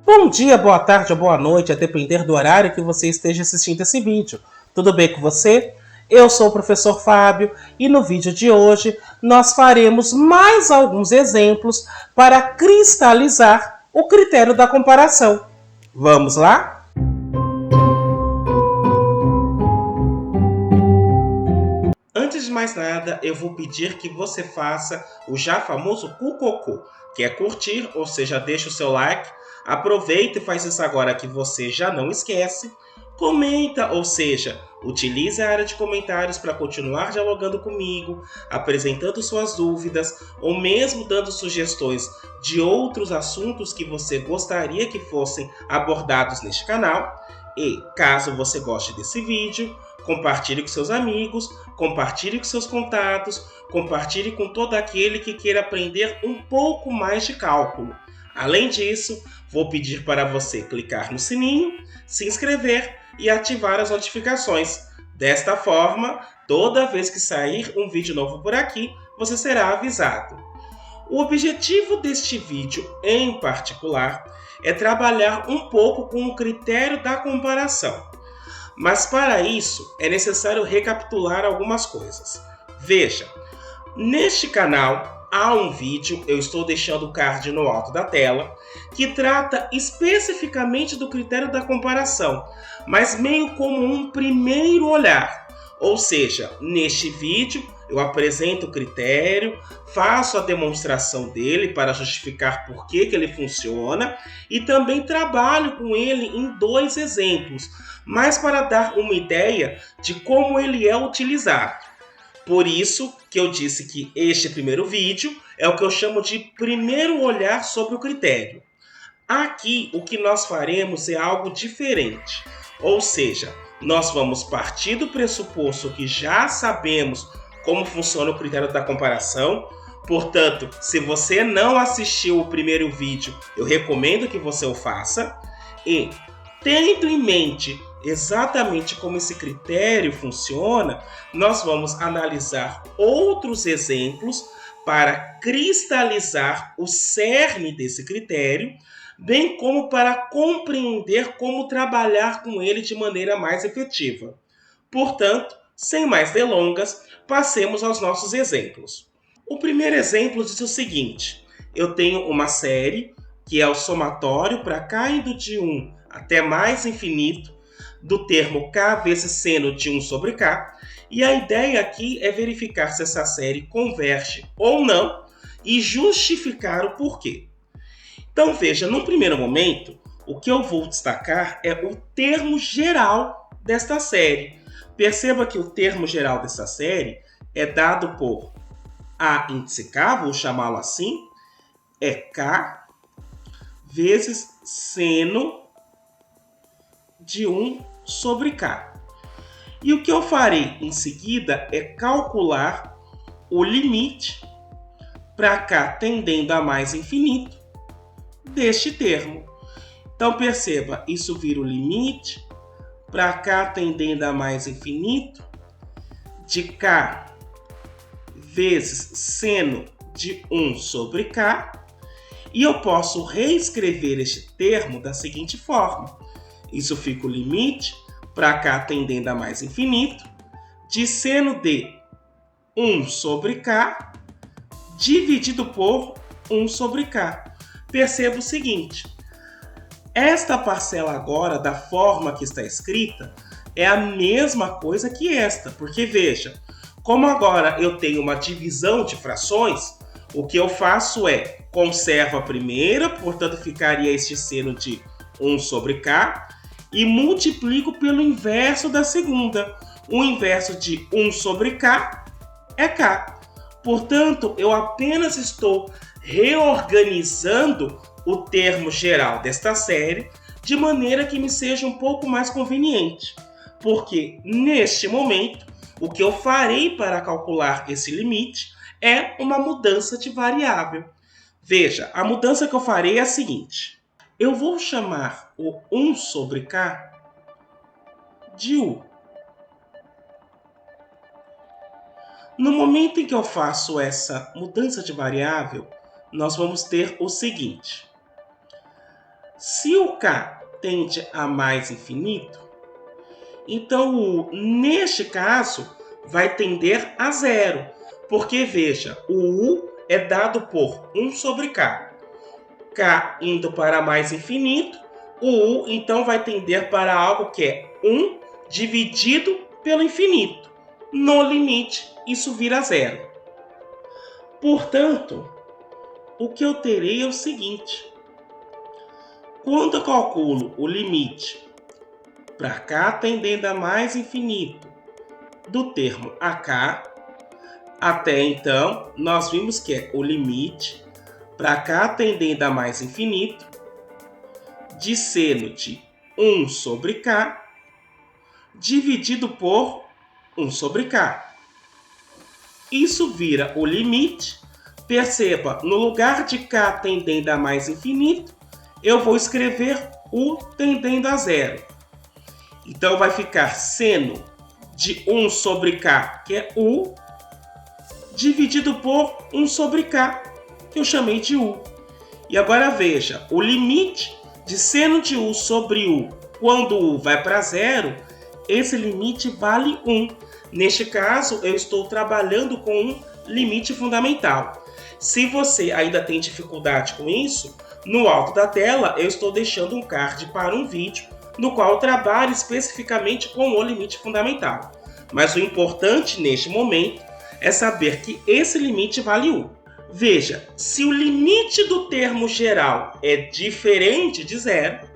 Bom dia, boa tarde ou boa noite, a depender do horário que você esteja assistindo esse vídeo. Tudo bem com você? Eu sou o professor Fábio e no vídeo de hoje nós faremos mais alguns exemplos para cristalizar o critério da comparação. Vamos lá? Antes de mais nada, eu vou pedir que você faça o já famoso cucocô, que é curtir, ou seja, deixa o seu like. Aproveita e faz isso agora que você já não esquece. Comenta, ou seja, utilize a área de comentários para continuar dialogando comigo, apresentando suas dúvidas ou mesmo dando sugestões de outros assuntos que você gostaria que fossem abordados neste canal. E, caso você goste desse vídeo, compartilhe com seus amigos, compartilhe com seus contatos, compartilhe com todo aquele que queira aprender um pouco mais de cálculo. Além disso, vou pedir para você clicar no sininho, se inscrever e ativar as notificações. Desta forma, toda vez que sair um vídeo novo por aqui, você será avisado. O objetivo deste vídeo, em particular, é trabalhar um pouco com o critério da comparação. Mas para isso, é necessário recapitular algumas coisas. Veja, neste canal há um vídeo, eu estou deixando o card no alto da tela, que trata especificamente do critério da comparação, mas meio como um primeiro olhar. Ou seja, neste vídeo eu apresento o critério, faço a demonstração dele para justificar por que ele funciona e também trabalho com ele em dois exemplos, mas para dar uma ideia de como ele é utilizado. Por isso que eu disse que este primeiro vídeo é o que eu chamo de primeiro olhar sobre o critério. Aqui o que nós faremos é algo diferente, ou seja, nós vamos partir do pressuposto que já sabemos como funciona o critério da comparação. Portanto, se você não assistiu o primeiro vídeo, eu recomendo que você o faça. E, tendo em mente exatamente como esse critério funciona, nós vamos analisar outros exemplos para cristalizar o cerne desse critério, bem como para compreender como trabalhar com ele de maneira mais efetiva. Portanto, sem mais delongas, passemos aos nossos exemplos. O primeiro exemplo diz o seguinte: eu tenho uma série que é o somatório para k indo de 1 até mais infinito do termo k vezes seno de 1 sobre k, e a ideia aqui é verificar se essa série converge ou não e justificar o porquê. Então veja, num primeiro momento, o que eu vou destacar é o termo geral desta série. Perceba que o termo geral dessa série é dado por a índice k, vou chamá-lo assim, é k vezes seno de 1 sobre k. E o que eu farei em seguida é calcular o limite para k tendendo a mais infinito deste termo. Então perceba, isso vira o limite para k tendendo a mais infinito de k vezes seno de 1 sobre k, e eu posso reescrever este termo da seguinte forma: isso fica o limite para k tendendo a mais infinito de seno de 1 sobre k dividido por 1 sobre k. Perceba o seguinte: esta parcela agora, da forma que está escrita, é a mesma coisa que esta, porque veja, como agora eu tenho uma divisão de frações, o que eu faço é conservo a primeira, portanto ficaria este seno de 1 sobre k, e multiplico pelo inverso da segunda. O inverso de 1 sobre k é k. Portanto, eu apenas estou reorganizando o termo geral desta série de maneira que me seja um pouco mais conveniente. Porque, neste momento, o que eu farei para calcular esse limite é uma mudança de variável. Veja, a mudança que eu farei é a seguinte: eu vou chamar o 1 sobre k de u. No momento em que eu faço essa mudança de variável, nós vamos ter o seguinte: Se o k tende a mais infinito, então o u, neste caso, vai tender a zero. Porque, veja, o u é dado por 1 sobre k. K indo para mais infinito, o u então vai tender para algo que é 1 dividido pelo infinito. No limite, isso vira zero. Portanto, o que eu terei é o seguinte. Quando eu calculo o limite para k tendendo a mais infinito do termo ak, até então nós vimos que é o limite para k tendendo a mais infinito de seno de 1 sobre k dividido por 1 sobre k. Isso vira o limite. Perceba, no lugar de k tendendo a mais infinito, eu vou escrever u tendendo a zero. Então vai ficar seno de 1 sobre k, que é u, dividido por 1 sobre k, que eu chamei de u. E agora veja, o limite de seno de u sobre u, quando u vai para zero, esse limite vale 1. Neste caso, eu estou trabalhando com um limite fundamental. Se você ainda tem dificuldade com isso, no alto da tela eu estou deixando um card para um vídeo no qual eu trabalho especificamente com o limite fundamental. Mas o importante neste momento é saber que esse limite vale 1. Veja, se o limite do termo geral é diferente de zero,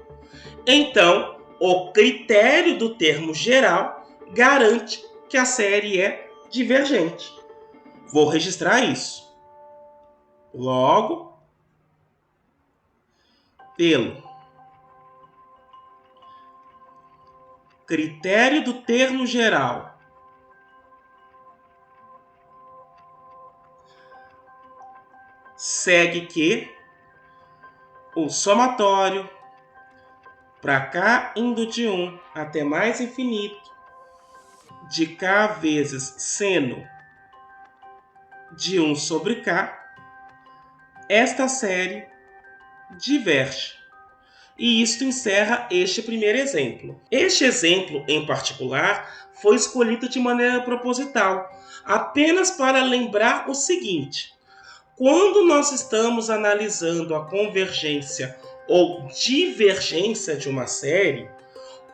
então o critério do termo geral garante que a série é divergente. Vou registrar isso. Logo, pelo critério do termo geral segue que o somatório para k indo de 1 até mais infinito de k vezes seno de 1 sobre k, esta série diverge. E isto encerra este primeiro exemplo. Este exemplo, em particular, foi escolhido de maneira proposital, apenas para lembrar o seguinte: quando nós estamos analisando a convergência ou divergência de uma série,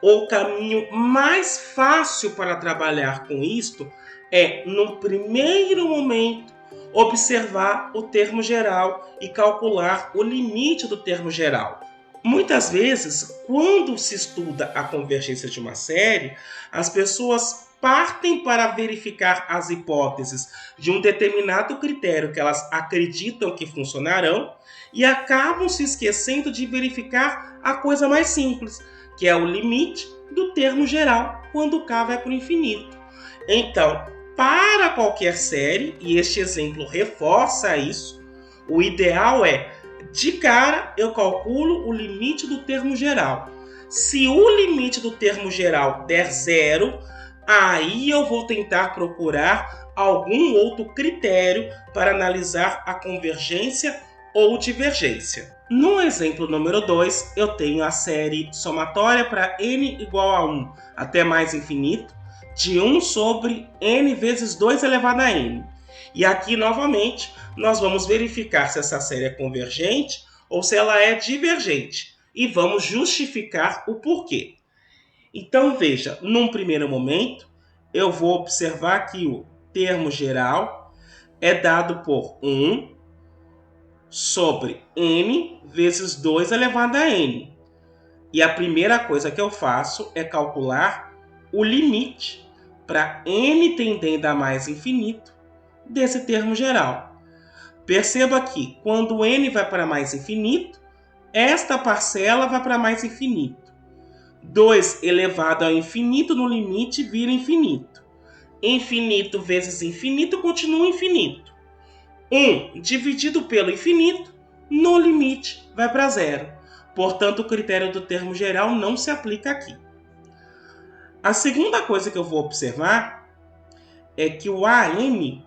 o caminho mais fácil para trabalhar com isto é, no primeiro momento, observar o termo geral e calcular o limite do termo geral. Muitas vezes, quando se estuda a convergência de uma série, as pessoas partem para verificar as hipóteses de um determinado critério que elas acreditam que funcionarão e acabam se esquecendo de verificar a coisa mais simples, que é o limite do termo geral quando k vai para o infinito. Então, para qualquer série, e este exemplo reforça isso, o ideal é, de cara, eu calculo o limite do termo geral. Se o limite do termo geral der zero, aí eu vou tentar procurar algum outro critério para analisar a convergência ou divergência. No exemplo número 2, eu tenho a série somatória para n igual a 1 até mais infinito, de 1 sobre n vezes 2 elevado a n. E aqui, novamente, nós vamos verificar se essa série é convergente ou se ela é divergente. E vamos justificar o porquê. Então, veja, num primeiro momento, eu vou observar que o termo geral é dado por 1 sobre n vezes 2 elevado a n. E a primeira coisa que eu faço é calcular o limite para n tendendo a mais infinito desse termo geral. Perceba que quando n vai para mais infinito, esta parcela vai para mais infinito. 2 elevado ao infinito no limite vira infinito. Infinito vezes infinito continua infinito. 1 dividido pelo infinito, no limite, vai para zero. Portanto, o critério do termo geral não se aplica aqui. A segunda coisa que eu vou observar é que o AM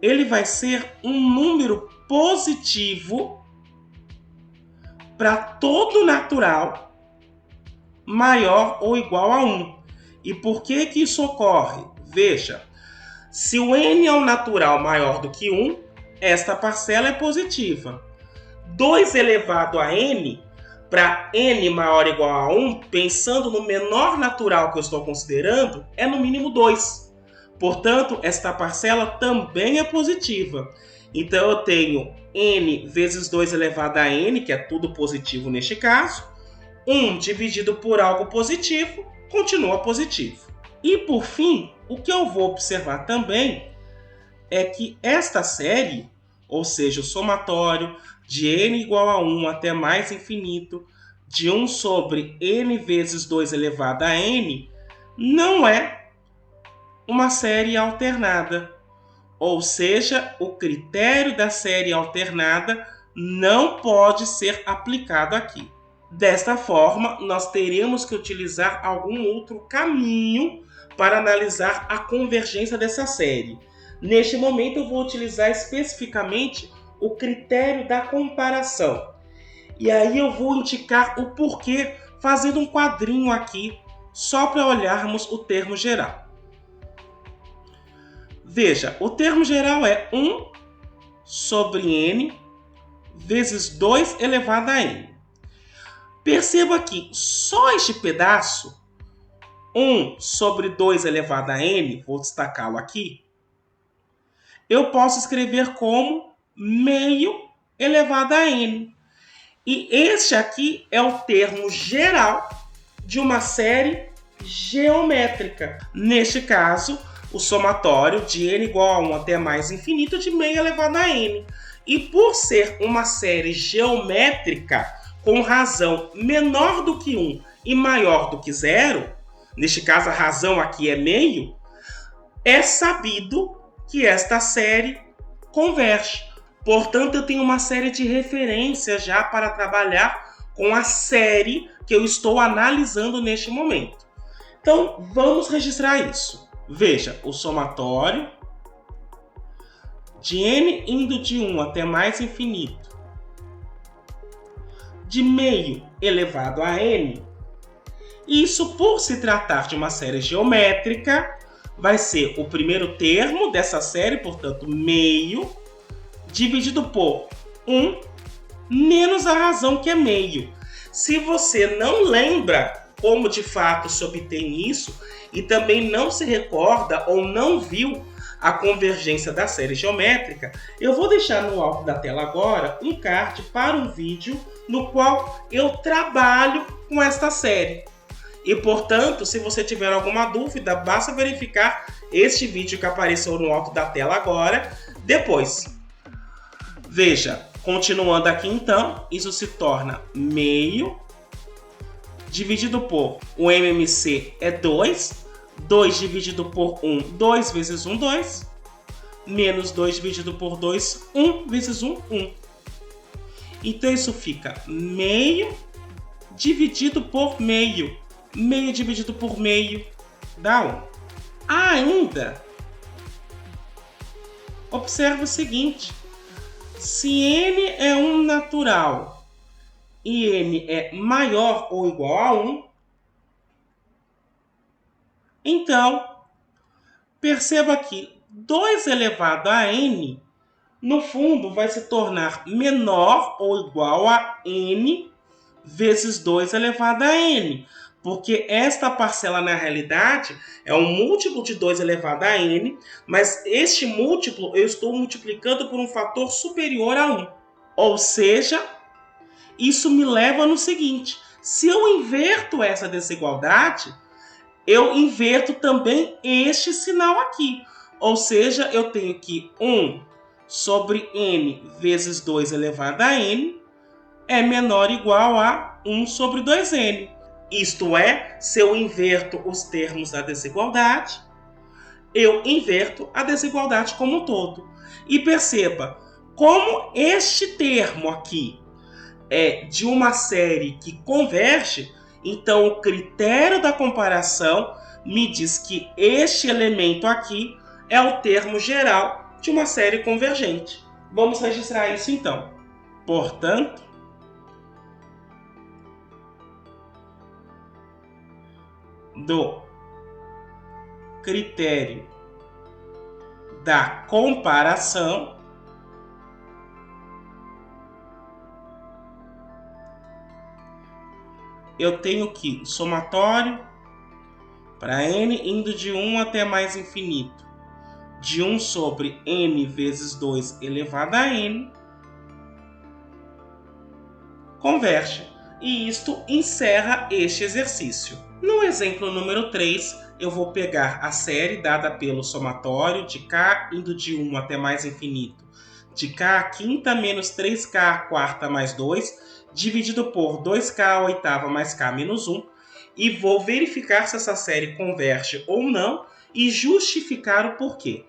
ele vai ser um número positivo para todo natural maior ou igual a 1. E por que que isso ocorre? Veja, se o n é um natural maior do que 1, esta parcela é positiva. 2 elevado a n, para n maior ou igual a 1, pensando no menor natural que eu estou considerando, é no mínimo 2. Portanto, esta parcela também é positiva. Então, eu tenho n vezes 2 elevado a n, que é tudo positivo neste caso. 1 dividido por algo positivo, continua positivo. E, por fim, o que eu vou observar também é que esta série, ou seja, o somatório de n igual a 1 até mais infinito, de 1 sobre n vezes 2 elevado a n, não é uma série alternada. Ou seja, o critério da série alternada não pode ser aplicado aqui. Desta forma, nós teremos que utilizar algum outro caminho para analisar a convergência dessa série. Neste momento, eu vou utilizar especificamente o critério da comparação. E aí eu vou indicar o porquê fazendo um quadrinho aqui, só para olharmos o termo geral. Veja, o termo geral é 1 sobre n vezes 2 elevado a n. Perceba que só este pedaço, 1 sobre 2 elevado a n, vou destacá-lo aqui, eu posso escrever como meio elevado a n. E este aqui é o termo geral de uma série geométrica. Neste caso, o somatório de n igual a 1 até mais infinito de meio elevado a n. E por ser uma série geométrica com razão menor do que 1 e maior do que 0, neste caso a razão aqui é meio, é sabido que esta série converge. Portanto, eu tenho uma série de referências já para trabalhar com a série que eu estou analisando neste momento. Então, vamos registrar isso. Veja, o somatório de n indo de 1 até mais infinito de meio elevado a n. Isso, por se tratar de uma série geométrica, vai ser o primeiro termo dessa série, portanto, meio, dividido por 1 menos a razão que é meio. Se você não lembra como de fato se obtém isso e também não se recorda ou não viu a convergência da série geométrica, eu vou deixar no alto da tela agora um card para um vídeo no qual eu trabalho com esta série. E, portanto, se você tiver alguma dúvida, basta verificar este vídeo que apareceu no alto da tela agora, depois. Veja, continuando aqui então, isso se torna meio, dividido por o MMC é 2, 2 dividido por 1, 2 vezes 1, 2, menos 2 dividido por 2, 1 vezes 1, 1. Então isso fica meio dividido por meio. Meio dividido por meio dá 1. Ainda, observe o seguinte. Se n é um natural e n é maior ou igual a 1, então, perceba que 2 elevado a n, no fundo, vai se tornar menor ou igual a n vezes 2 elevado a n. Porque esta parcela, na realidade, é um múltiplo de 2 elevado a n, mas este múltiplo eu estou multiplicando por um fator superior a 1. Ou seja, isso me leva no seguinte: se eu inverto essa desigualdade, eu inverto também este sinal aqui. Ou seja, eu tenho que 1 sobre n vezes 2 elevado a n é menor ou igual a 1 sobre 2n. Isto é, se eu inverto os termos da desigualdade, eu inverto a desigualdade como um todo. E perceba, como este termo aqui é de uma série que converge, então o critério da comparação me diz que este elemento aqui é o termo geral de uma série convergente. Vamos registrar isso então. Portanto, do critério da comparação, eu tenho que o somatório para n indo de 1 até mais infinito, de 1 sobre n vezes 2 elevado a n, converge. E isto encerra este exercício. No exemplo número 3, eu vou pegar a série dada pelo somatório de k indo de 1 até mais infinito, de k à quinta menos 3k à quarta mais 2, dividido por 2k à oitava mais k menos 1, e vou verificar se essa série converge ou não e justificar o porquê.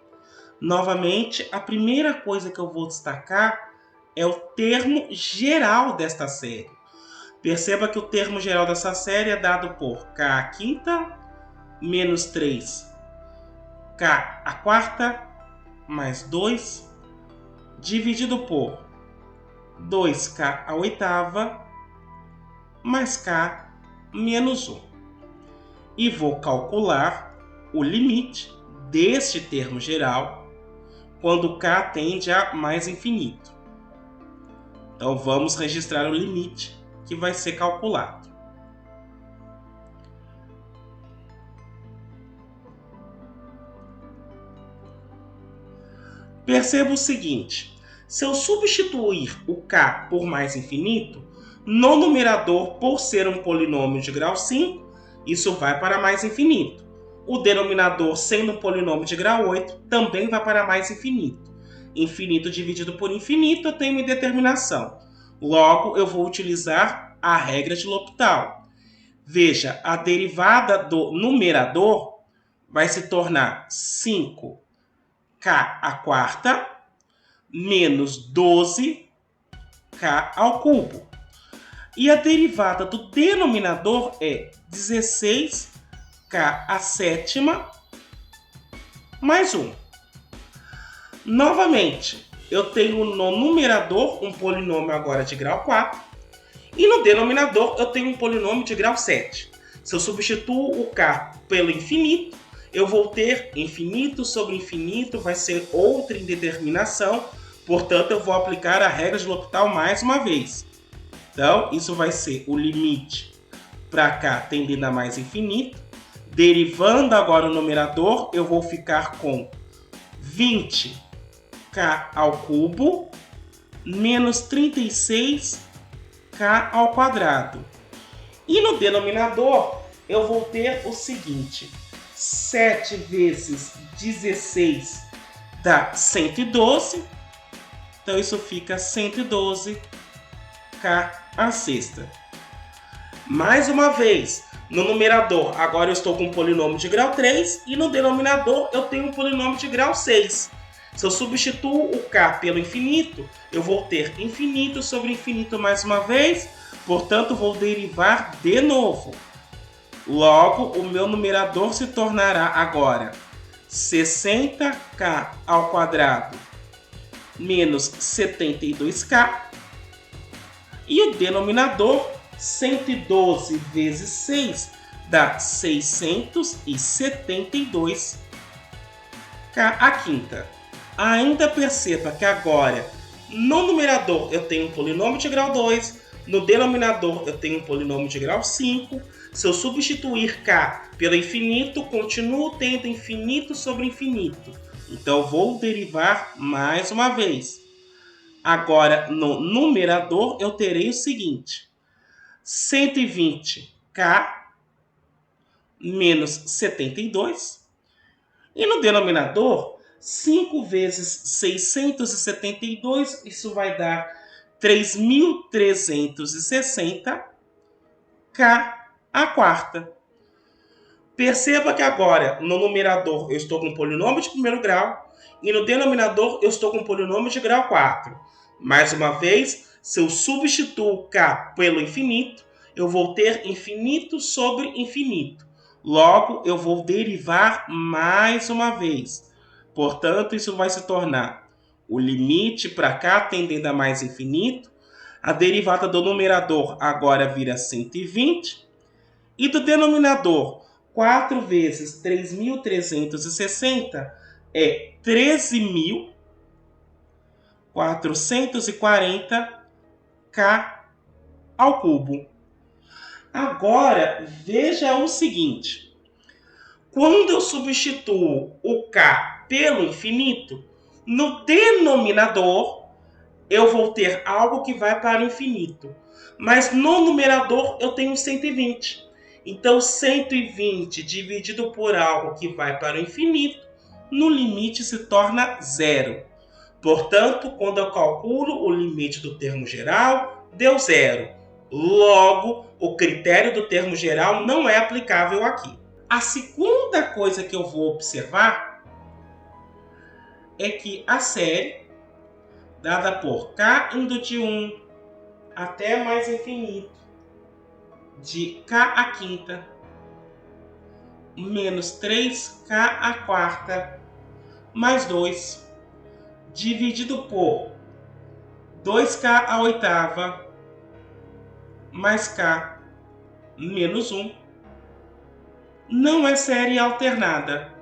Novamente, a primeira coisa que eu vou destacar é o termo geral desta série. Perceba que o termo geral dessa série é dado por k à quinta menos 3k à quarta mais 2, dividido por 2k à oitava mais k menos 1. E vou calcular o limite deste termo geral quando k tende a mais infinito. Então vamos registrar o limite que vai ser calculado. Perceba o seguinte: se eu substituir o k por mais infinito, no numerador, por ser um polinômio de grau 5, isso vai para mais infinito. O denominador, sendo um polinômio de grau 8, também vai para mais infinito. Infinito dividido por infinito, eu tenho uma indeterminação. Logo, eu vou utilizar a regra de L'Hopital. Veja, a derivada do numerador vai se tornar 5k à quarta menos 12k ao cubo. E a derivada do denominador é 16k à sétima mais 1. Novamente, eu tenho no numerador um polinômio agora de grau 4 e no denominador eu tenho um polinômio de grau 7. Se eu substituo o k pelo infinito, eu vou ter infinito sobre infinito, vai ser outra indeterminação, portanto eu vou aplicar a regra de L'Hopital mais uma vez. Então, isso vai ser o limite para k tendendo a mais infinito. Derivando agora o numerador, eu vou ficar com 20k ao cubo menos 36k ao quadrado. E no denominador, eu vou ter o seguinte: 7 vezes 16 dá 112. Então, isso fica 112k à sexta. Mais uma vez, no numerador, agora eu estou com um polinômio de grau 3 e no denominador eu tenho um polinômio de grau 6. Se eu substituo o k pelo infinito, eu vou ter infinito sobre infinito mais uma vez, portanto vou derivar de novo. Logo, o meu numerador se tornará agora 60k ao quadrado menos 72k. E o denominador, 112 vezes 6 dá 672k à quinta. Ainda perceba que agora, no numerador eu tenho um polinômio de grau 2, no denominador eu tenho um polinômio de grau 5. Se eu substituir k pelo infinito, continuo tendo infinito sobre infinito. Então vou derivar mais uma vez. Agora, no numerador, eu terei o seguinte: 120k menos 72. E no denominador, 5 vezes 672, isso vai dar 3.360k à quarta. Perceba que agora, no numerador, eu estou com um polinômio de primeiro grau e no denominador, eu estou com um polinômio de grau 4. Mais uma vez, se eu substituo k pelo infinito, eu vou ter infinito sobre infinito. Logo, eu vou derivar mais uma vez. Portanto, isso vai se tornar o limite para k tendendo a mais infinito. A derivada do numerador agora vira 120. E do denominador, 4 vezes 3.360 é 13.440 ao cubo. Agora, veja o seguinte. Quando eu substituo o K pelo infinito, no denominador, eu vou ter algo que vai para o infinito. Mas no numerador, eu tenho 120. Então, 120 dividido por algo que vai para o infinito, no limite se torna zero. Portanto, quando eu calculo o limite do termo geral, deu zero. Logo, o critério do termo geral não é aplicável aqui. A segunda coisa que eu vou observar é que a série, dada por k indo de 1 até mais infinito, de k à quinta, menos 3k à quarta, mais 2, dividido por 2k à oitava, mais k, menos 1, não é série alternada.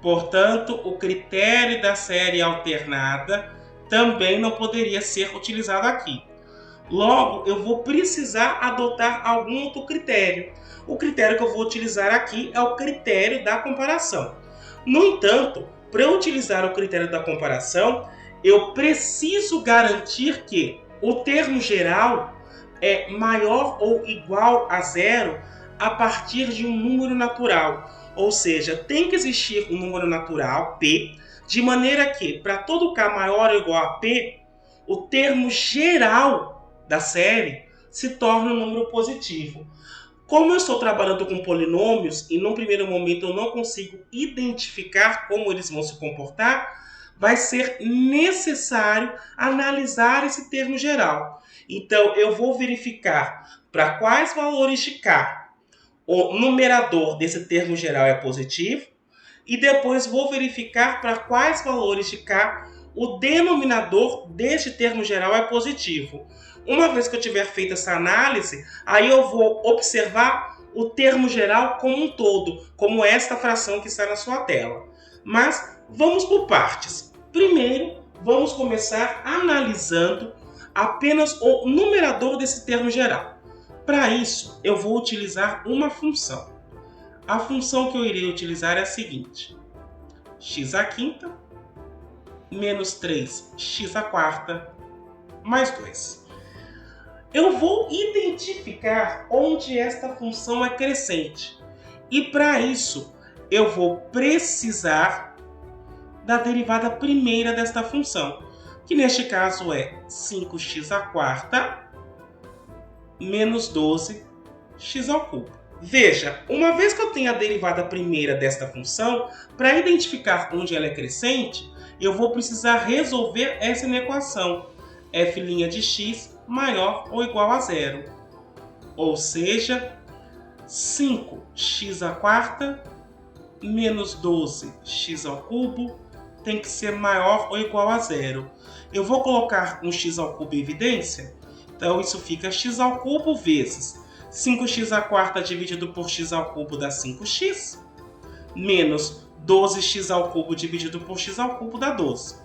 Portanto, o critério da série alternada também não poderia ser utilizado aqui. Logo, eu vou precisar adotar algum outro critério. O critério que eu vou utilizar aqui é o critério da comparação. No entanto, para eu utilizar o critério da comparação, eu preciso garantir que o termo geral é maior ou igual a zero a partir de um número natural. Ou seja, tem que existir um número natural, P, de maneira que, para todo k maior ou igual a P, o termo geral da série se torna um número positivo. Como eu estou trabalhando com polinômios e num primeiro momento eu não consigo identificar como eles vão se comportar, vai ser necessário analisar esse termo geral. Então, eu vou verificar para quais valores de k o numerador desse termo geral é positivo e depois vou verificar para quais valores de k o denominador deste termo geral é positivo. Uma vez que eu tiver feito essa análise, aí eu vou observar o termo geral como um todo, como esta fração que está na sua tela. Mas vamos por partes. Primeiro, vamos começar analisando apenas o numerador desse termo geral. Para isso, eu vou utilizar uma função. A função que eu irei utilizar é a seguinte: x à quinta menos 3x à quarta mais 2. Eu vou identificar onde esta função é crescente. E para isso, eu vou precisar da derivada primeira desta função, que neste caso é 5x à quarta menos 12x ao cubo. Veja, uma vez que eu tenho a derivada primeira desta função, para identificar onde ela é crescente, eu vou precisar resolver essa equação, f' de x maior ou igual a zero. Ou seja, 5x à quarta menos 12x ao cubo tem que ser maior ou igual a zero. Eu vou colocar um x ao cubo em evidência. Então, isso fica x ao cubo vezes 5x à quarta dividido por x ao cubo dá 5x, menos 12x ao cubo dividido por x ao cubo dá 12.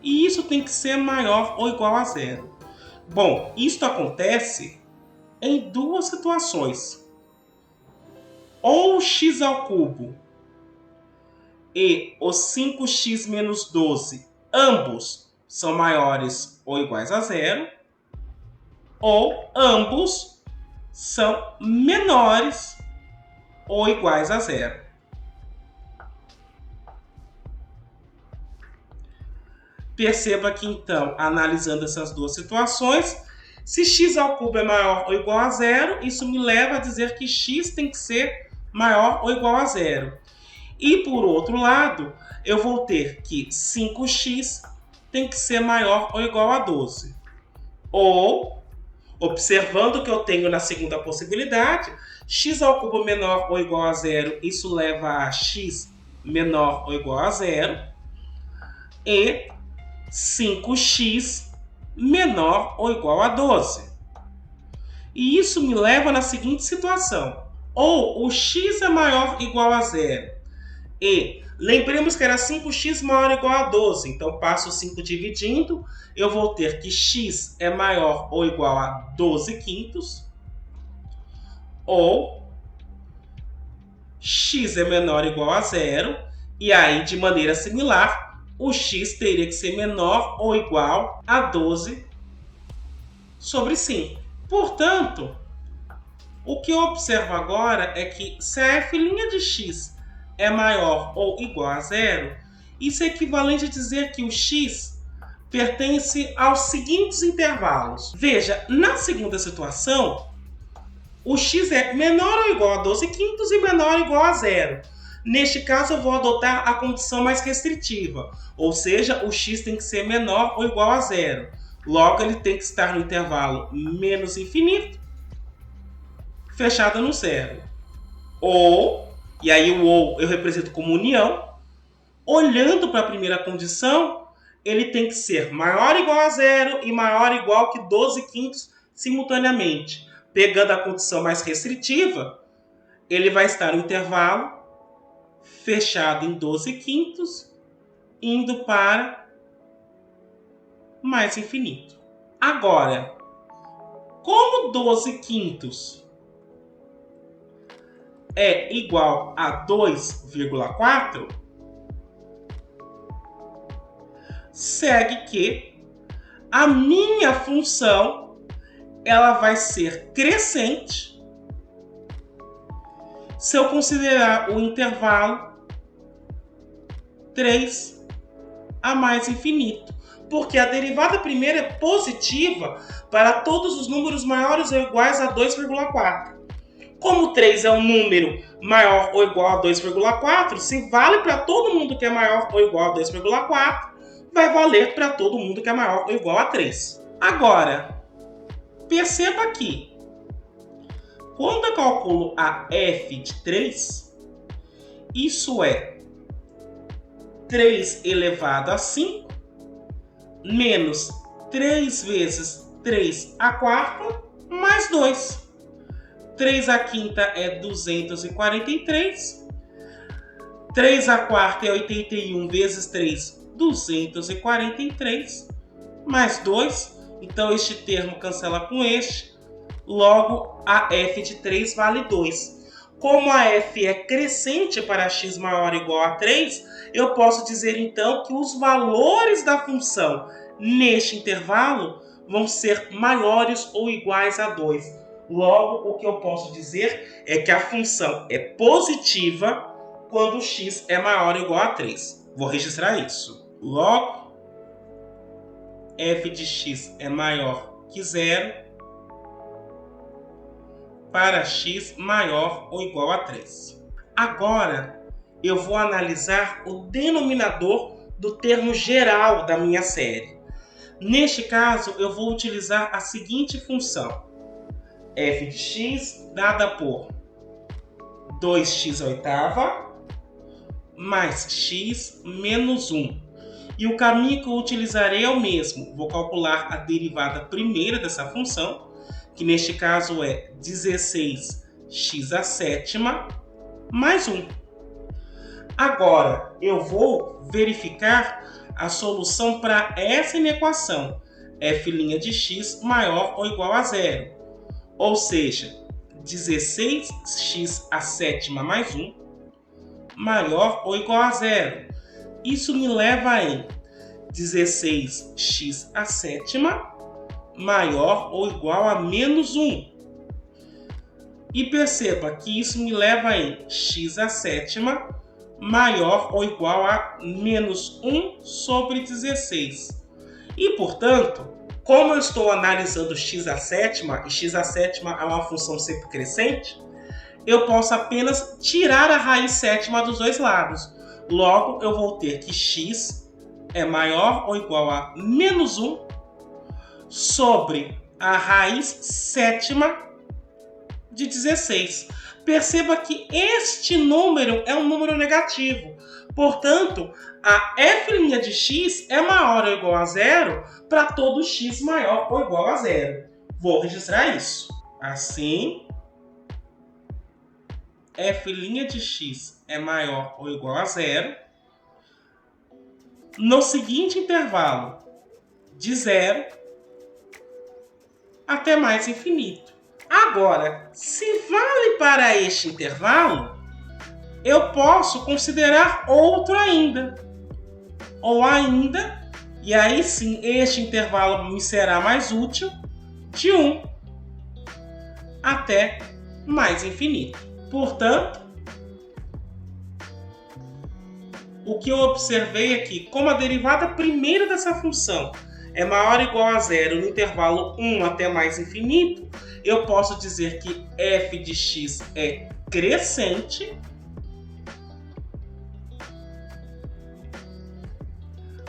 E isso tem que ser maior ou igual a zero. Bom, isto acontece em duas situações. Ou x ao cubo e o 5x menos 12, ambos são maiores ou iguais a zero, ou ambos são menores ou iguais a zero. Perceba que, então, analisando essas duas situações, se x ao cubo é maior ou igual a zero, isso me leva a dizer que x tem que ser maior ou igual a zero. E, por outro lado, eu vou ter que 5x tem que ser maior ou igual a 12. Ou, observando o que eu tenho na segunda possibilidade, x ao cubo menor ou igual a zero, isso leva a x menor ou igual a zero. E 5x menor ou igual a 12. E isso me leva na seguinte situação. Ou o x é maior ou igual a zero. E lembremos que era 5x maior ou igual a 12. Então, passo 5 dividindo. Eu vou ter que x é maior ou igual a 12 quintos. Ou x é menor ou igual a zero. E aí, de maneira similar, o x teria que ser menor ou igual a 12 sobre 5. Portanto, o que eu observo agora é que se a f' de x é maior ou igual a zero, isso é equivalente a dizer que o x pertence aos seguintes intervalos. Veja, na segunda situação, o x é menor ou igual a 12 quintos e menor ou igual a zero. Neste caso, eu vou adotar a condição mais restritiva, ou seja, o x tem que ser menor ou igual a zero. Logo, ele tem que estar no intervalo menos infinito, fechado no zero. Ou, e aí o ou eu represento como união, olhando para a primeira condição, ele tem que ser maior ou igual a zero e maior ou igual que 12 quintos simultaneamente. Pegando a condição mais restritiva, ele vai estar no intervalo fechado em 12 quintos, indo para mais infinito. Agora, como 12 quintos é igual a 2,4, segue que a minha função ela vai ser crescente se eu considerar o intervalo 3 a mais infinito. Porque a derivada primeira é positiva para todos os números maiores ou iguais a 2,4. Como 3 é um número maior ou igual a 2,4, se vale para todo mundo que é maior ou igual a 2,4, vai valer para todo mundo que é maior ou igual a 3. Agora, perceba que, quando eu calculo a f de 3, isso é 3 elevado a 5, menos 3 vezes 3 a quarta, mais 2. 3 a quinta é 243. 3 a quarta é 81 vezes 3, 243. Mais 2. Então, este termo cancela com este. Logo, a f de 3 vale 2. Como a f é crescente para x maior ou igual a 3, eu posso dizer, então, que os valores da função neste intervalo vão ser maiores ou iguais a 2. Logo, o que eu posso dizer é que a função é positiva quando x é maior ou igual a 3. Vou registrar isso. Logo, f de x é maior que 0 para x maior ou igual a 3. Agora, eu vou analisar o denominador do termo geral da minha série. Neste caso, eu vou utilizar a seguinte função. F de x dada por 2x à oitava mais x menos 1. E o caminho que eu utilizarei é o mesmo. Vou calcular a derivada primeira dessa função, que neste caso é 16x à sétima mais 1. Agora, eu vou verificar a solução para essa equação, f' de x maior ou igual a zero. Ou seja, 16x à sétima mais 1 maior ou igual a zero. Isso me leva em 16x à sétima maior ou igual a menos 1. E perceba que isso me leva em x à sétima maior ou igual a menos 1 sobre 16. E, portanto, como eu estou analisando x à sétima, e x à sétima é uma função sempre crescente, eu posso apenas tirar a raiz sétima dos dois lados. Logo, eu vou ter que x é maior ou igual a menos 1 sobre a raiz sétima de 16. Perceba que este número é um número negativo. Portanto, a f' de x é maior ou igual a zero para todo x maior ou igual a zero. Vou registrar isso. Assim, f' de x é maior ou igual a zero. No seguinte intervalo, de 0 até mais infinito. Agora, se vale para este intervalo, eu posso considerar outro ainda. Ou ainda, e aí sim, este intervalo me será mais útil, de 1 até mais infinito. Portanto, o que eu observei aqui, como a derivada primeira dessa função é maior ou igual a zero no intervalo 1 até mais infinito, eu posso dizer que f de x é crescente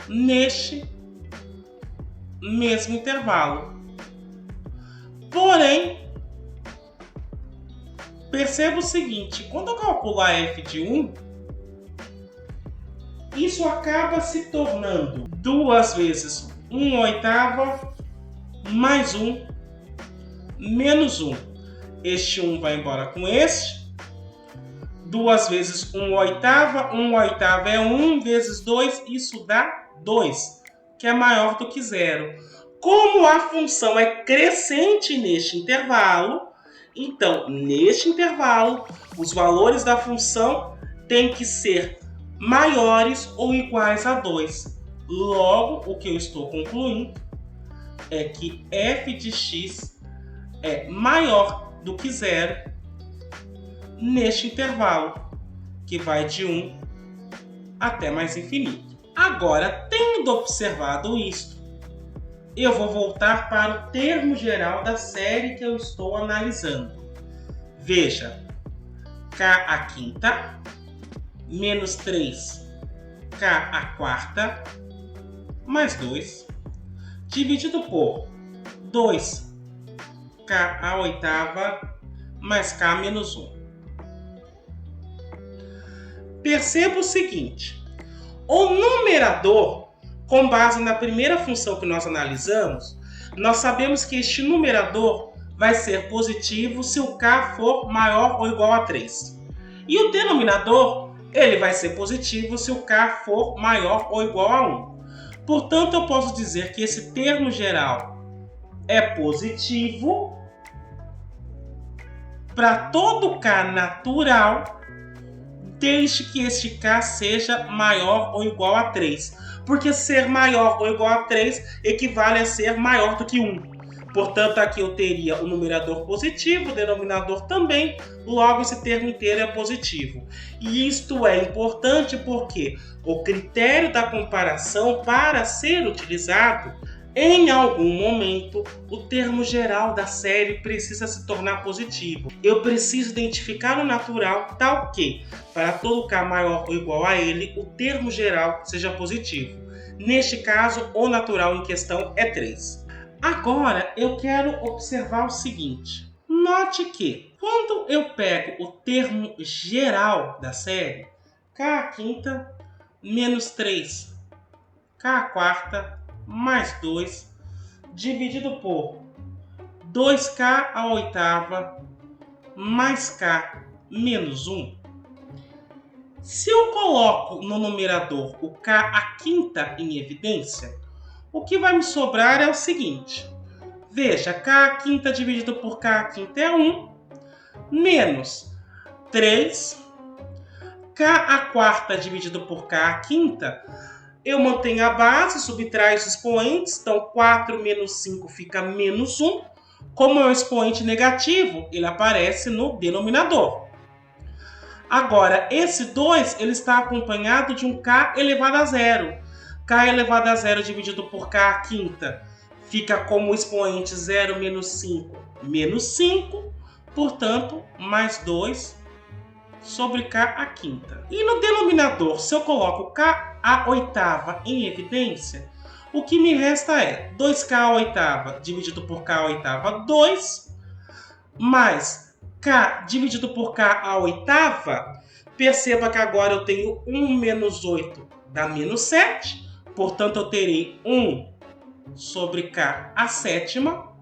neste mesmo intervalo. Porém, perceba o seguinte, quando eu calcular f de 1, isso acaba se tornando 2 vezes 1/8 mais 1 menos 1. Este 1 vai embora com este. 2 vezes 1/8, 1/8 é 1 vezes 2, isso dá 2, que é maior do que zero. Como a função é crescente neste intervalo, então, neste intervalo, os valores da função têm que ser maiores ou iguais a 2. Logo, o que eu estou concluindo é que f de x é maior do que zero neste intervalo, que vai de 1 até mais infinito. Agora, tendo observado isto, eu vou voltar para o termo geral da série que eu estou analisando. Veja, k à quinta menos 3k à quarta mais 2 dividido por 2k à oitava mais k menos 1. Perceba o seguinte, o numerador, com base na primeira função que nós analisamos, nós sabemos que este numerador vai ser positivo se o k for maior ou igual a 3. E o denominador, ele vai ser positivo se o k for maior ou igual a 1. Portanto, eu posso dizer que esse termo geral é positivo para todo k natural, desde que este k seja maior ou igual a 3. Porque ser maior ou igual a 3 equivale a ser maior do que 1. Portanto, aqui eu teria o numerador positivo, o denominador também, logo esse termo inteiro é positivo. E isto é importante porque o critério da comparação, para ser utilizado, em algum momento, o termo geral da série precisa se tornar positivo. Eu preciso identificar o natural tal que, para todo k maior ou igual a ele, o termo geral seja positivo. Neste caso, o natural em questão é 3. Agora, eu quero observar o seguinte. Note que, quando eu pego o termo geral da série, k à quinta menos 3, k à quarta mais 2, dividido por 2k à oitava mais k menos 1. Se eu coloco no numerador o k à quinta em evidência, o que vai me sobrar é o seguinte. Veja, k à quinta dividido por k à quinta é 1, menos 3, k à quarta dividido por k à quinta, eu mantenho a base, subtraio os expoentes, então 4 menos 5 fica menos 1. Como é um expoente negativo, ele aparece no denominador. Agora, esse 2 ele está acompanhado de um k elevado a zero. K elevado a zero dividido por k à quinta fica como expoente 0 menos 5, menos 5. Portanto, mais 2 sobre k à quinta. E no denominador, se eu coloco k à oitava em evidência, o que me resta é 2k à oitava dividido por k à oitava, 2, mais k dividido por k à oitava. Perceba que agora eu tenho 1 menos 8 dá menos 7. Portanto, eu terei 1 sobre k à sétima,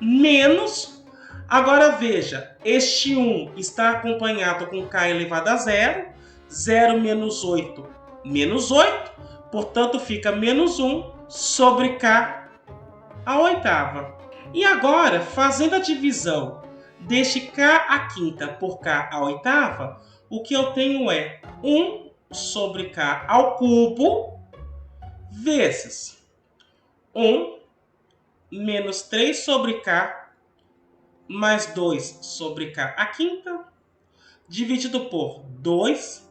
menos Agora veja, este 1 está acompanhado com k elevado a 0. 0 menos 8, menos 8. Portanto, fica menos 1 sobre k à oitava. E agora, fazendo a divisão deste k à quinta por k à oitava, o que eu tenho é 1 sobre k ao cubo vezes 1 menos 3 sobre k mais 2 sobre k à quinta, dividido por 2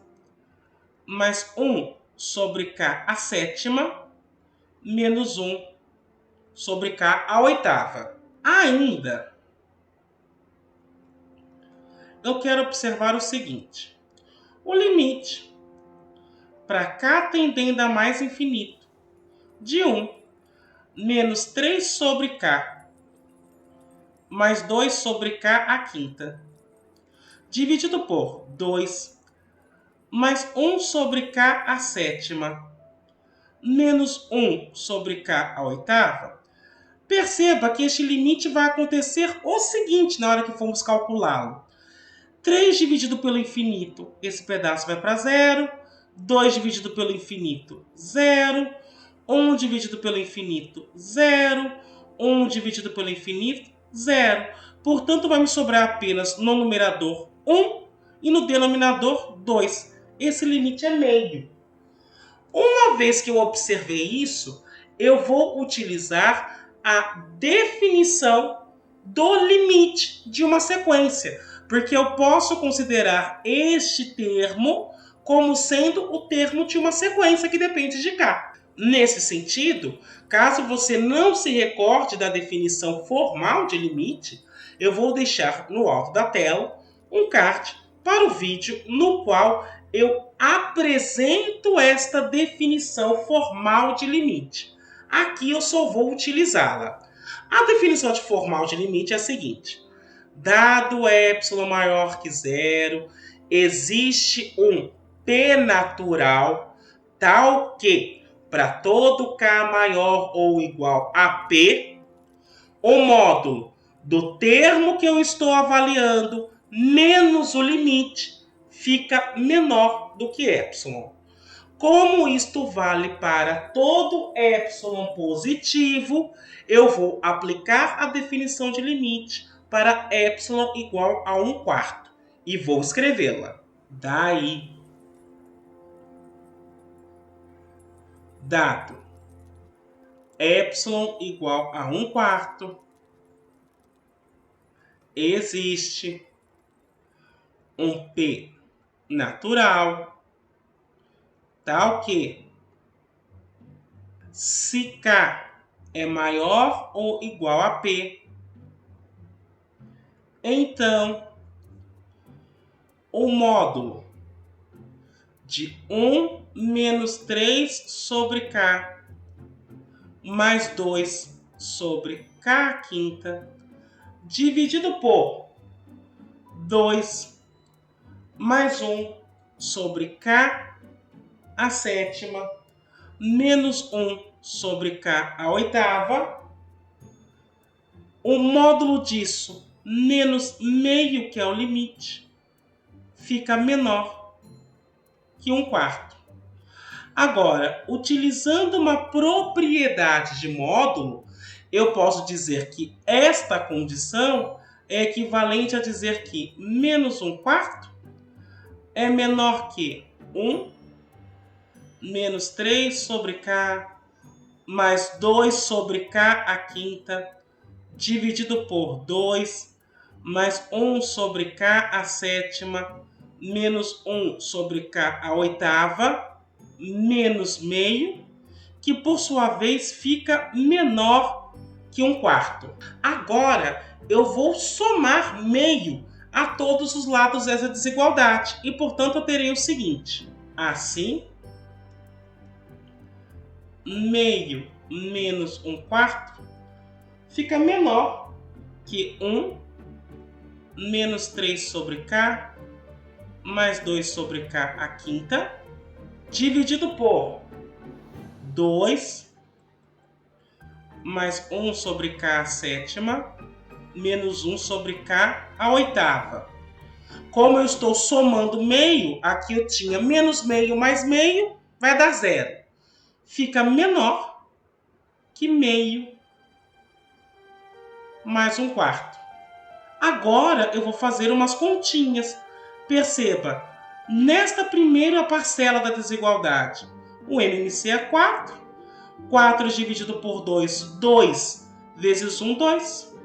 mais 1 sobre k à sétima, menos 1 sobre k à oitava. Ainda, eu quero observar o seguinte. O limite para k tendendo a mais infinito de 1 menos 3 sobre k mais 2 sobre k à quinta, dividido por 2 mais 1 sobre k à sétima, menos 1 sobre k à oitava. Perceba que este limite vai acontecer o seguinte na hora que formos calculá-lo. 3 dividido pelo infinito, esse pedaço vai para 0. 2 dividido pelo infinito, 0. 1 dividido pelo infinito, 0. 1 dividido pelo infinito, 0. Portanto, vai me sobrar apenas no numerador 1 e no denominador 2. Esse limite é meio. Uma vez que eu observei isso, eu vou utilizar a definição do limite de uma sequência, porque eu posso considerar este termo como sendo o termo de uma sequência que depende de k. Nesse sentido, caso você não se recorde da definição formal de limite, eu vou deixar no alto da tela um card para o vídeo no qual eu apresento esta definição formal de limite. Aqui eu só vou utilizá-la. A definição formal de limite é a seguinte. Dado ε maior que 0, existe um P natural tal que, para todo k maior ou igual a P, o módulo do termo que eu estou avaliando menos o limite fica menor do que ε. Como isto vale para todo ε positivo, eu vou aplicar a definição de limite para ε igual a 1/4 e vou escrevê-la. Daí, dado ε igual a 1/4, existe um P natural tal que, se k é maior ou igual a P, então o módulo de 1 menos 3 sobre k mais 2 sobre k à quinta, dividido por 2 mais 1 sobre k à sétima, menos 1 sobre k à oitava. O módulo disso, menos meio, que é o limite, fica menor que 1/4. Agora, utilizando uma propriedade de módulo, eu posso dizer que esta condição é equivalente a dizer que menos 1/4 é menor que 1 menos 3 sobre k mais 2 sobre k à quinta, dividido por 2 mais 1 sobre k à sétima, menos 1 sobre k à oitava, menos meio, que por sua vez fica menor que 1/4. Agora, eu vou somar meio a todos os lados dessa desigualdade e, portanto, eu terei o seguinte. Assim, meio menos 1/4 fica menor que 1 menos 3 sobre k mais 2 sobre k à quinta, dividido por 2 mais 1 sobre k à sétima, menos 1 sobre k à oitava. Como eu estou somando meio, aqui eu tinha menos meio mais meio, vai dar 0. Fica menor que meio mais 1/4. Agora eu vou fazer umas continhas. Perceba, nesta primeira parcela da desigualdade, o MMC é 4. 4 dividido por 2, 2 vezes 1, 2.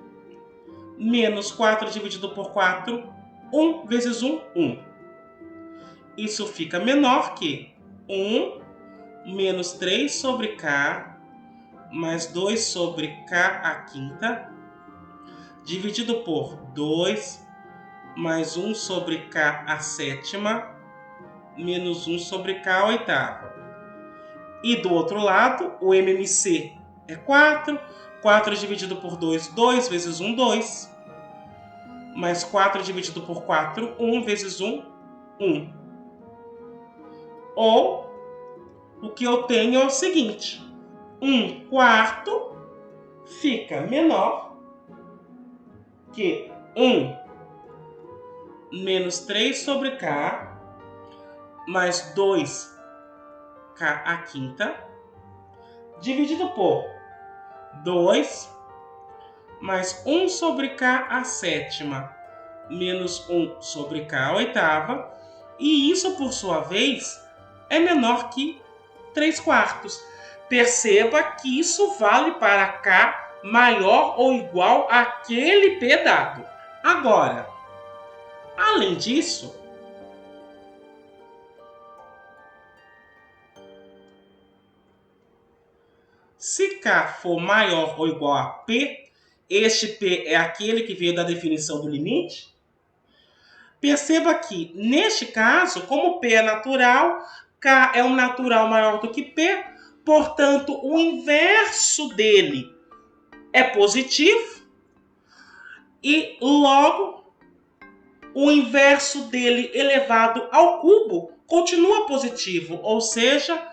Menos 4 dividido por 4, 1 vezes 1, 1. Isso fica menor que 1 menos 3 sobre k mais 2 sobre k à quinta, dividido por 2 mais 1 sobre k à sétima, menos 1 sobre k à oitava. E do outro lado, o MMC é 4. 4 dividido por 2, 2 vezes 1, 2. Mais 4 dividido por 4, 1 vezes 1, 1. Ou, o que eu tenho é o seguinte. 1/4 fica menor que 1 menos 3 sobre k mais 2k à quinta, dividido por 2 mais 1 sobre k à sétima, menos 1 sobre k à oitava, e isso, por sua vez, é menor que 3/4. Perceba que isso vale para k maior ou igual àquele p dado. Agora, além disso, se k for maior ou igual a p, este p é aquele que veio da definição do limite. Perceba que, neste caso, como p é natural, k é um natural maior do que p, portanto, o inverso dele é positivo e, logo, o inverso dele elevado ao cubo continua positivo, ou seja,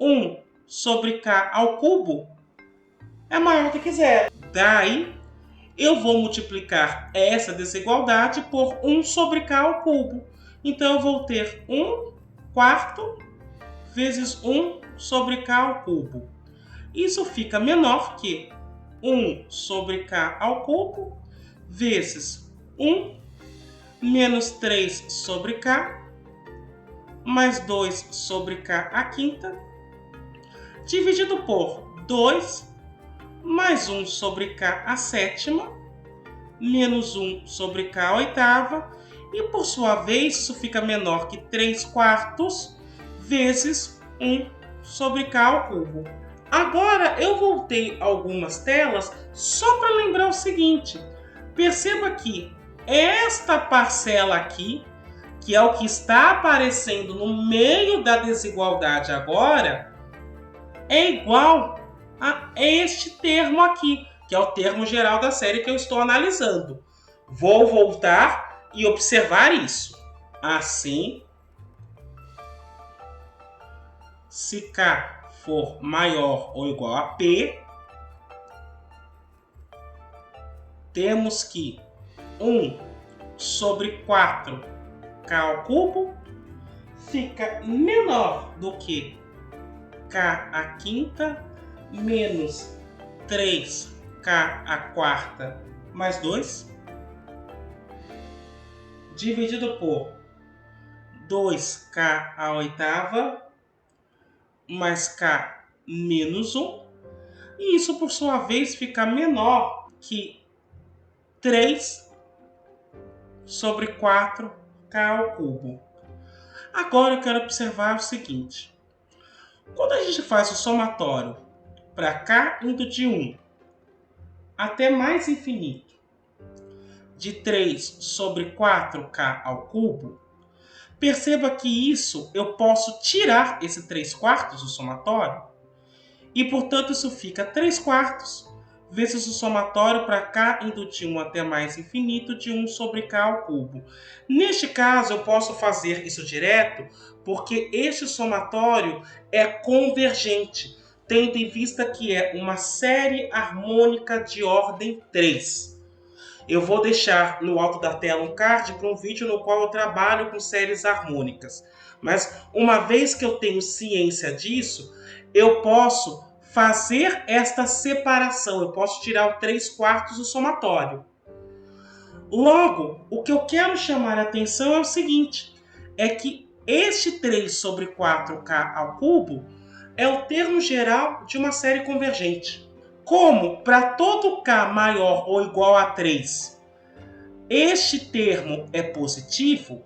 1 sobre k ao cubo é maior do que 0. Daí, eu vou multiplicar essa desigualdade por 1 sobre k ao cubo. Então, eu vou ter 1/4 vezes 1 sobre k ao cubo. Isso fica menor que 1 sobre k ao cubo vezes 1 menos 3 sobre k mais 2 sobre k à quinta, dividido por 2 mais 1 sobre k à sétima, menos 1 sobre k à oitava, e por sua vez isso fica menor que 3/4 vezes 1 sobre k ao cubo. Agora eu voltei algumas telas só para lembrar o seguinte. Perceba que esta parcela aqui, que é o que está aparecendo no meio da desigualdade agora, é igual a este termo aqui, que é o termo geral da série que eu estou analisando. Vou voltar e observar isso. Assim, se k for maior ou igual a p, temos que 1 sobre 4k ao cubo fica menor do que k à quinta menos 3k à quarta mais 2, dividido por 2k à oitava mais k menos 1, e isso por sua vez fica menor que 3 sobre 4k ao cubo. Agora eu quero observar o seguinte. Quando a gente faz o somatório para k indo de 1 até mais infinito, de 3 sobre 4k ao cubo, perceba que isso eu posso tirar esse 3/4 do somatório, e portanto isso fica 3/4 vezes o somatório para k indo de 1 até mais infinito de 1 sobre k ao cubo. Neste caso, eu posso fazer isso direto, porque este somatório é convergente, tendo em vista que é uma série harmônica de ordem 3. Eu vou deixar no alto da tela um card para um vídeo no qual eu trabalho com séries harmônicas. Mas uma vez que eu tenho ciência disso, eu posso fazer esta separação. Eu posso tirar o 3/4 do somatório. Logo, o que eu quero chamar a atenção é o seguinte, é que este 3 sobre 4k ao cubo é o termo geral de uma série convergente. Como para todo k maior ou igual a 3, este termo é positivo,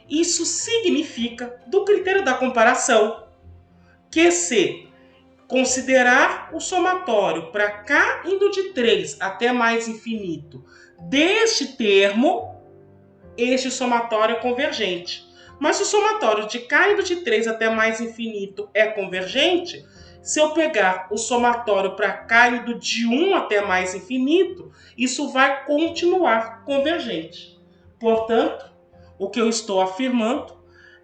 isso significa, do critério da comparação, que se considerar o somatório para k indo de 3 até mais infinito deste termo, este somatório é convergente. Mas se o somatório de k indo de 3 até mais infinito é convergente, se eu pegar o somatório para k indo de 1 até mais infinito, isso vai continuar convergente. Portanto, o que eu estou afirmando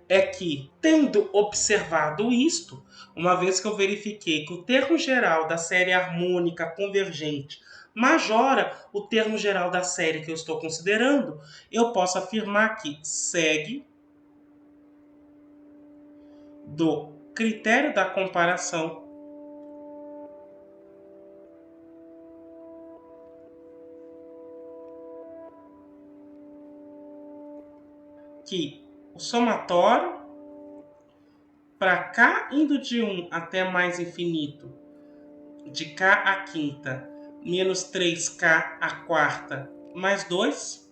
é que, tendo observado isto, uma vez que eu verifiquei que o termo geral da série harmônica convergente majora o termo geral da série que eu estou considerando, eu posso afirmar que segue do critério da comparação que o somatório para k indo de 1 até mais infinito, de k à quinta, menos 3k à quarta, mais 2,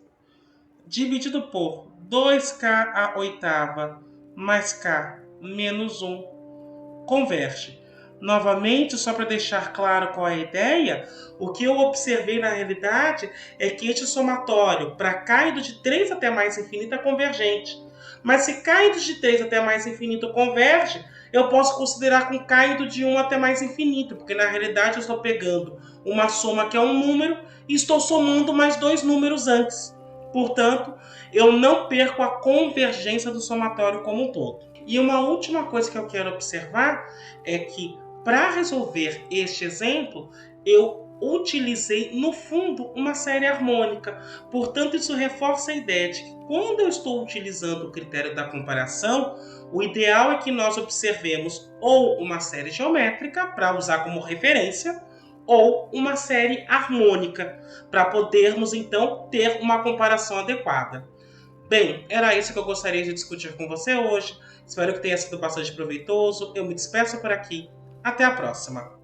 dividido por 2k à oitava, mais k, menos 1, converge. Novamente, só para deixar claro qual é a ideia, o que eu observei na realidade é que este somatório, para k indo de 3 até mais infinito, é convergente. Mas se k indo de 3 até mais infinito converge, eu posso considerar com k indo de 1 até mais infinito, porque na realidade eu estou pegando uma soma que é um número e estou somando mais dois números antes. Portanto, eu não perco a convergência do somatório como um todo. E uma última coisa que eu quero observar é que, para resolver este exemplo, eu utilizei, no fundo, uma série harmônica. Portanto, isso reforça a ideia de que, quando eu estou utilizando o critério da comparação, o ideal é que nós observemos ou uma série geométrica, para usar como referência, ou uma série harmônica, para podermos, então, ter uma comparação adequada. Bem, era isso que eu gostaria de discutir com você hoje. Espero que tenha sido bastante proveitoso. Eu me despeço por aqui. Até a próxima!